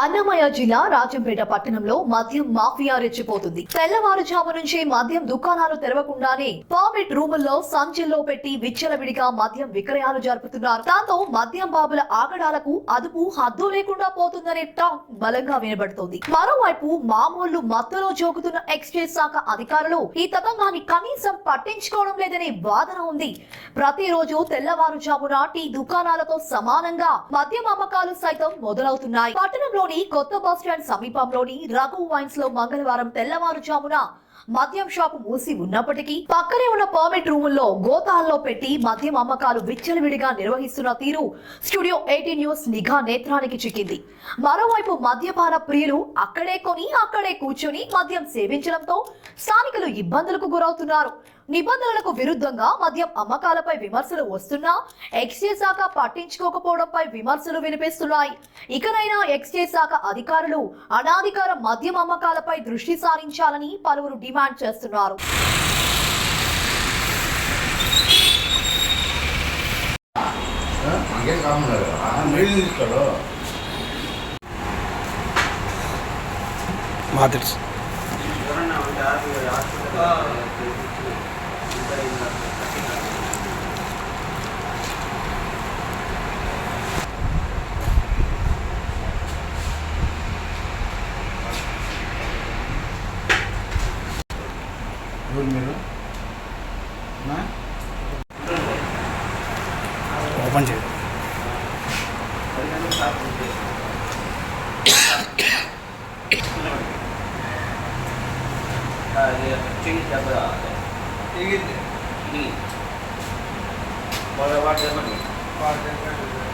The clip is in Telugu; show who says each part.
Speaker 1: అన్నమయ్య జిల్లా రాజంపేట పట్టణంలో మద్యం మాఫియా రెచ్చిపోతుంది. తెల్లవారుజాము నుంచి మద్యం దుకాణాలు తెరవకుండానే పర్మిట్ రూముల్లో సంచుల్లో పెట్టి విచ్చలవిడిగా మద్యం విక్రయాలు జరుపుతున్నారు. దాంతో మద్యం బాబుల ఆగడాలకు అదుపు హద్దు లేకుండా పోతుందనే టాక్ బలంగా వినబడుతోంది. మరోవైపు మామూలు మత్తులో జోగుతున్న ఎక్సైజ్ శాఖ అధికారులు ఈ తతంగాన్ని కనీసం పట్టించుకోవడం లేదనే వాదన ఉంది. ప్రతిరోజు తెల్లవారుజామున టీ దుకాణాలతో సమానంగా మద్యం అమ్మకాలు సైతం మొదలవుతున్నాయి. పట్టణంలో కొత్త బస్టాండ్ సమీపంలోని రఘు వైన్స్ లో మంగళవారం తెల్లవారుజామున మద్యం షాపు మూసి ఉన్నప్పటికీ పక్కనే ఉన్న పర్మిట్ రూముల్లో గోతాల్లో పెట్టి మద్యం అమ్మకాలు విచ్చలవిడిగా నిర్వహిస్తున్న తీరు స్టూడియో 18 న్యూస్ నిఘా నేత్రానికి చిక్కింది. మరోవైపు మద్యపాన ప్రియులు అక్కడే కొని అక్కడే కూర్చొని మద్యం సేవించడంతో స్థానికులు ఇబ్బందులకు గురవుతున్నారు. నిబంధనలకు విరుద్ధంగా మద్యం అమ్మకాలపై విమర్శలు వస్తున్నా ఎక్సైజ్ శాఖ పట్టించుకోకపోవడంపై విమర్శలు వినిపిస్తున్నాయి. ఇకనైనా ఎక్సైజ్ శాఖ అధికారులు అనాధికార మద్యం అమ్మకాలపై దృష్టి సారించాలని పలువురు డిమాండ్ చేస్తున్నారు.
Speaker 2: ఓపెన్ చేయండి.
Speaker 3: వాటర్